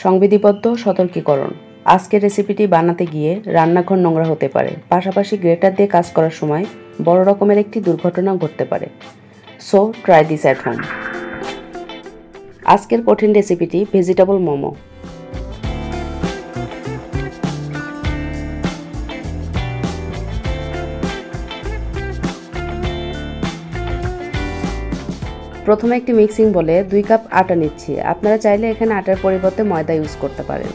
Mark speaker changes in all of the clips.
Speaker 1: সংবিধিবদ্ধ সতর্কীকরণ। আজকের রেসিপিটি বানাতে গিয়ে রান্নাঘর নোংরা হতে পারে, পাশাপাশি গ্রেটার দিয়ে কাজ করার সময় বড় রকমের একটি দুর্ঘটনা ঘটতে পারে। So try this at home. আজকের কঠিন রেসিপিটি ভেজিটেবল মোমো। প্রথমে একটি মিক্সিং বলে 2 কাপ আটা নিচ্ছি। আপনারা চাইলে এখানে আটার পরিবর্তে ময়দা ইউজ করতে পারেন।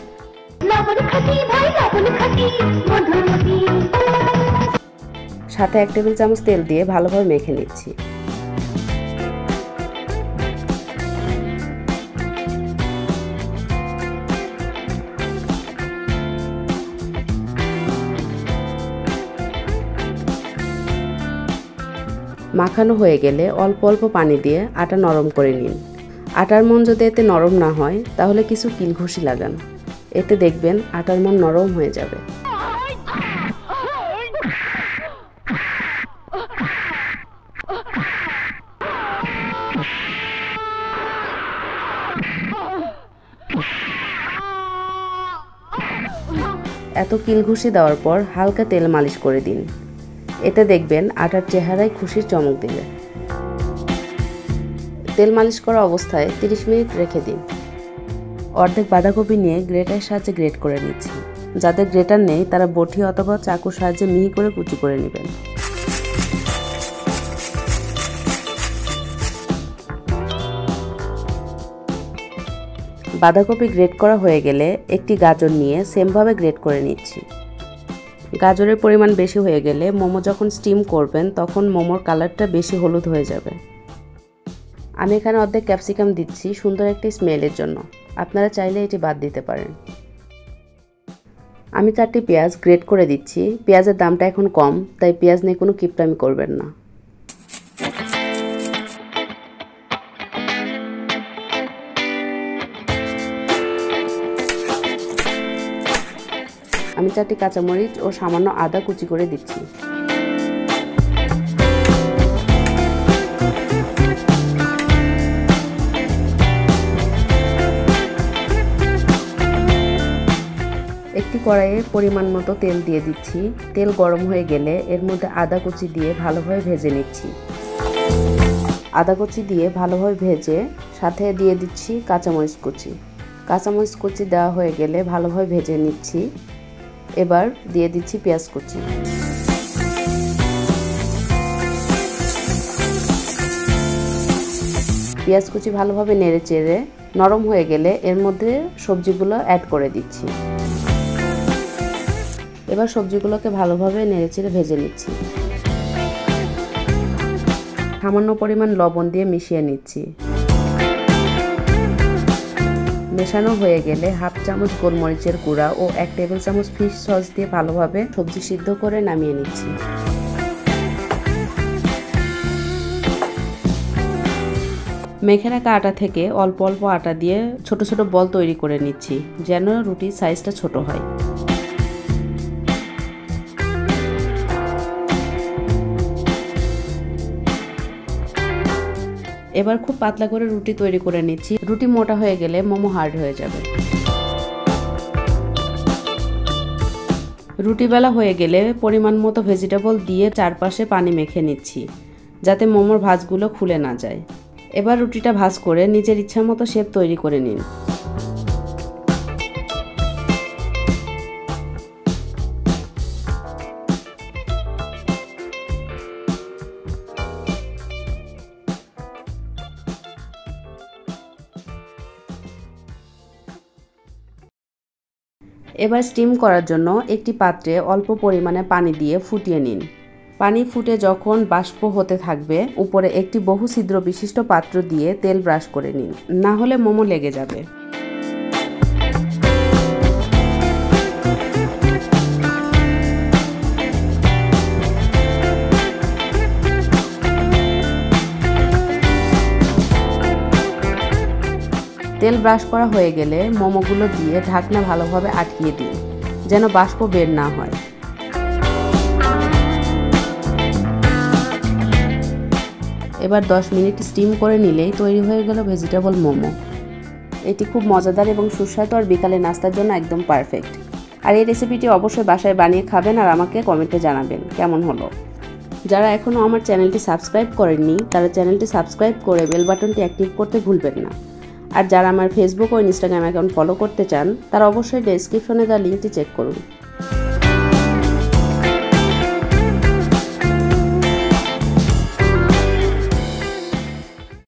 Speaker 1: সাথে 1 টেবিল চামচ তেল দিয়ে ভালোভাবে মেখে নিচ্ছি। মাখানো হয়ে গেলে অল্প অল্প পানি দিয়ে আটা নরম করে নিন। আটার মন যদি এতে নরম না হয় তাহলে কিছু কিলঘুষি লাগান, এতে দেখবেন আটার মন নরম হয়ে যাবে। এত কিলঘুষি দেওয়ার পর হালকা তেল মালিশ করে দিন, এতে দেখবেন আটার চেহারায় খুশির চমক দিবে। তেল মালিশ করা অবস্থায় 30 মিনিট রেখে দিন। অর্ধেক বাঁধাকপি নিয়ে গ্রেটারের সাহায্যে গ্রেট করে নিচ্ছি। যাদের গ্রেটার নেই তারা বটি অথবা চাকুর সাহায্যে মিহি করে কুচি করে নেবেন। বাঁধাকপি গ্রেট করা হয়ে গেলে একটি গাজর নিয়ে সেমভাবে গ্রেট করে নিচ্ছি। গাজরের পরিমাণ বেশি হয়ে গেলে মোমো যখন স্টিম করবেন তখন মোমোর কালারটা বেশি হলুদ হয়ে যাবে। আমি এখানে অর্ধেক ক্যাপসিকাম দিচ্ছি সুন্দর একটি স্মেলের জন্য, আপনারা চাইলে এটি বাদ দিতে পারেন। আমি 4টি পেঁয়াজ গ্রেট করে দিচ্ছি। পেঁয়াজের দামটা এখন কম, তাই পেঁয়াজ নিয়ে কোনো কিপটামি করবেন না। আমি 4টি কাঁচামরিচ ও সামান্য আদা কুচি করে দিচ্ছি। একটি কড়াইয়ে পরিমাণ মতো তেল দিয়ে দিচ্ছি। তেল গরম হয়ে গেলে এর মধ্যে আদা কুচি দিয়ে ভালোভাবে ভেজে নিচ্ছি। আদা কুচি দিয়ে ভালোভাবে ভেজে সাথে দিয়ে দিচ্ছি কাঁচামরিচ কুচি। কাঁচামরিচ কুচি দেওয়া হয়ে গেলে ভালোভাবে ভেজে নিচ্ছি। এবার দিয়ে দিচ্ছি পেঁয়াজ কুচি। পেঁয়াজ কুচি ভালোভাবে নেড়ে চেড়ে নরম হয়ে গেলে এর মধ্যে সবজিগুলো অ্যাড করে দিচ্ছি। এবার সবজিগুলোকে ভালোভাবে নেড়ে চেড়ে ভেজে নিচ্ছি। সামান্য পরিমাণ লবণ দিয়ে মিশিয়ে নিচ্ছি। মেশানো হয়ে গেলে হাফ চামচ গোলমরিচের গুঁড়া ও 1 টেবিল চামচ ফিশ সস দিয়ে ভালোভাবে সবজি সিদ্ধ করে নামিয়ে নিচ্ছি। মেখে রাখা আটা থেকে অল্প অল্প আটা দিয়ে ছোট ছোট বল তৈরি করে নিচ্ছি, যেন রুটির সাইজটা ছোট হয়। এবার খুব পাতলা করে রুটি তৈরি করে নিচ্ছি। রুটি মোটা হয়ে গেলে মোমো হার্ড হয়ে যাবে। রুটি বেলা হয়ে গেলে পরিমাণ মতো ভেজিটেবল দিয়ে চারপাশে পানি মেখে নিচ্ছি, যাতে মোমোর ভাঁজগুলো খুলে না যায়। এবার রুটিটা ভাঁজ করে নিজের ইচ্ছা মতো শেপ তৈরি করে নিন। এবার স্টিম করার জন্য একটি পাত্রে অল্প পরিমাণে পানি দিয়ে ফুটিয়ে নিন। পানি ফুটে যখন বাষ্প হতে থাকবে উপরে একটি বহু ছিদ্র বিশিষ্ট পাত্র দিয়ে তেল ব্রাশ করে নিন, না হলে মোমো লেগে যাবে। তেল ব্রাশ করা হয়ে গেলে মোমোগুলো দিয়ে ঢাকনা ভালোভাবে আটকিয়ে দিন, যেন বাষ্প বের না হয়। এবার 10 মিনিট স্টিম করে নিলেই তৈরি হয়ে গেল ভেজিটেবল মোমো। এটি খুব মজাদার এবং সুস্বাদু আর বিকালে নাস্তার জন্য একদম পারফেক্ট। আর এই রেসিপিটি অবশ্যই বাসায় বানিয়ে খাবেন আর আমাকে কমেন্টে জানাবেন কেমন হলো। যারা এখনও আমার চ্যানেলটি সাবস্ক্রাইব করেননি তারা চ্যানেলটি সাবস্ক্রাইব করে বেল বাটনটি অ্যাক্টিভ করতে ভুলবেন না। আর যারা আমার ফেসবুক ও ইনস্টাগ্রাম অ্যাকাউন্ট ফলো করতে চান তারা অবশ্যই ডেসক্রিপশনে দেওয়া লিঙ্কটি চেক করুন।